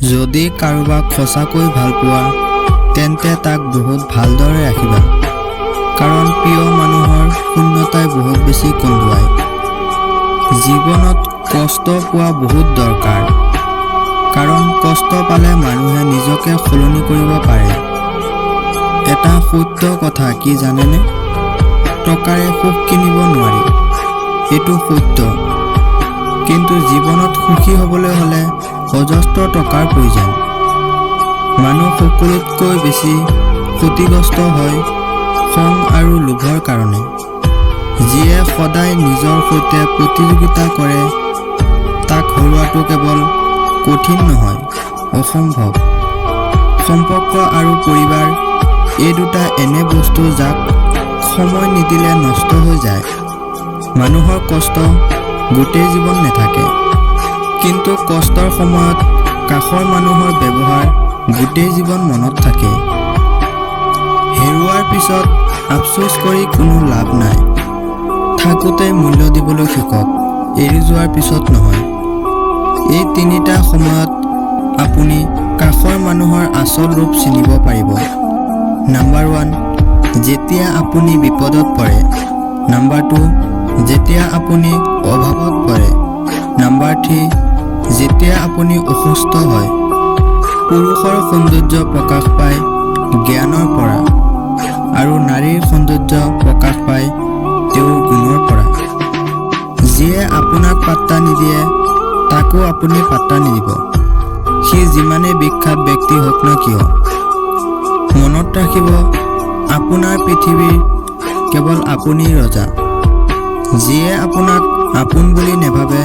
যদি কাৰোবাক সঁচাকৈ ভাল পোৱা তেন্তে তাক বহুত ভালদৰে ৰাখিবা, কাৰণ প্ৰিয় মানুহৰ শূন্যতাই বহুত বেছি কন্দুৱায়। জীৱনত কষ্ট পোৱা বহুত দৰকাৰ, কাৰণ কষ্ট পালে মানুহে নিজকে সলনি কৰিব পাৰে। এটা সত্য কথা কি জানেনে? টকাৰে সুখ কিনিব নোৱাৰি, এইটো সত্য। কিন্তু জীৱনত সুখী হ'বলৈ হ'লে অজস্ৰ টকাৰ প্ৰয়োজন। মানুহ সকলোতকৈ বেছি ক্ষতিগ্ৰস্ত হয় খং আৰু লোভৰ কাৰণে। যিয়ে সদায় নিজৰ সৈতে প্ৰতিযোগিতা কৰে তাক হৰুৱাটো কেৱল কঠিন নহয়, অসম্ভৱ। সম্পৰ্ক আৰু পৰিবাৰ এই দুটা এনে বস্তু যাক সময় নিদিলে নষ্ট হৈ যায়। মানুহৰ কষ্ট গোটেই জীৱন নাথাকে, কিন্তু কষ্টৰ সময়ত কাষৰ মানুহৰ ব্যৱহাৰ গোটেই জীৱন মনত থাকে। হেৰুৱাৰ পিছত আফচোচ কৰি কোনো লাভ নাই। থাকোঁতে মূল্য দিবলৈ শিকক, এৰি যোৱাৰ পিছত নহয়। এই তিনিটা সময়ত আপুনি কাষৰ মানুহৰ আচল ৰূপ চিনিব পাৰিব। নাম্বাৰ 1, যেতিয়া আপুনি বিপদত পৰে। নাম্বাৰ 2, যেতিয়া আপুনি অভাৱত পৰে। নাম্বাৰ 3, যেতিয়া আপুনি অসুস্থ হয়। পুৰুষৰ সৌন্দৰ্য প্ৰকাশ পায় জ্ঞানৰ পৰা, আৰু নাৰীৰ সৌন্দৰ্য প্ৰকাশ পায় তেওঁৰ গুণৰ পৰা। যিয়ে আপোনাক পাত্তা নিদিয়ে তাকো আপুনি পাত্তা নিদিব, সি যিমানেই বিখ্যাত ব্যক্তি হওক না কিয়। মনত ৰাখিব, আপোনাৰ পৃথিৱীৰ কেৱল আপুনি ৰজা। যিয়ে আপোনাক আপোন বুলি নেভাবে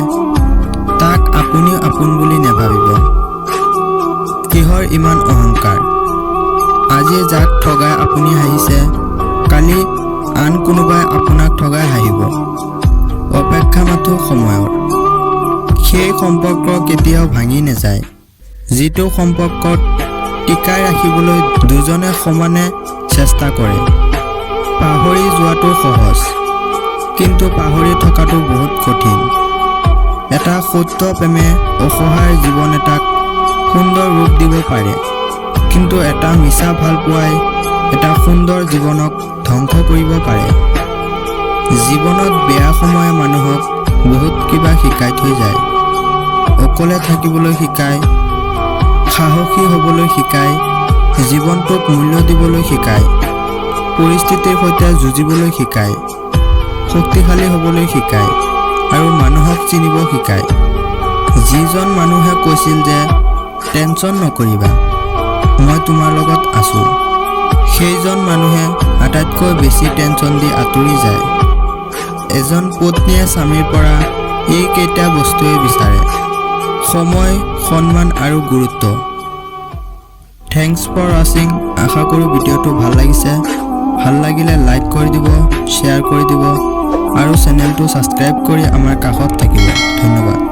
তাক আপুনি আপোন বুলি নেভাবিব। কিহৰ ইমান অহংকাৰ? আজি যাক ঠগাই আপুনি হাঁহিছে, কালি আন কোনোবাই আপোনাক ঠগাই হাঁহিব। অপেক্ষা মাথো সময়ৰ। সেই সম্পৰ্ক কেতিয়াও ভাঙি নাযায়, যিটো সম্পৰ্কত টিকাই ৰাখিবলৈ দুজনে সমানে চেষ্টা কৰে। পাহৰি যোৱাটো সহজ, কিন্তু পাহৰি থকাটো বহুত কঠিন। এটা সত্য প্ৰেমে অসহায় জীৱন এটাক সুন্দৰ ৰূপ দিব পাৰে, কিন্তু এটা মিছা ভালপোৱাই এটা সুন্দৰ জীৱনক ধ্বংস কৰিব পাৰে। জীৱনত বেয়া সময়ে মানুহক বহুত কিবা শিকাই থৈ যায়। অকলে থাকিবলৈ শিকায়, সাহসী হ'বলৈ শিকায়, জীৱনটোক মূল্য দিবলৈ শিকায়, পৰিস্থিতিৰ সৈতে যুঁজিবলৈ শিকায়, শক্তিশালী হ'বলৈ শিকায়, আৰু মানুহক চিনিব শিকায়। যিজন মানুহে কৈছিল যে টেনচন নকৰিবা, মই তোমাৰ লগত আছোঁ, সেইজন মানুহে আটাইতকৈ বেছি টেনচন দি আঁতৰি যায়। এজন পত্নীয়ে স্বামীৰ পৰা এইকেইটা বস্তুৱে বিচাৰে: সময়, সন্মান আৰু গুৰুত্ব। থেংকছ ফৰ ৱাচিং। আশা কৰোঁ ভিডিঅ'টো ভাল লাগিছে। ভাল লাগিলে লাইক কৰি দিব, শ্বেয়াৰ কৰি দিব, আৰু চেনেলটো ছাবস্ক্ৰাইব কৰি আমাৰ কাষত থাকিব। ধন্যবাদ।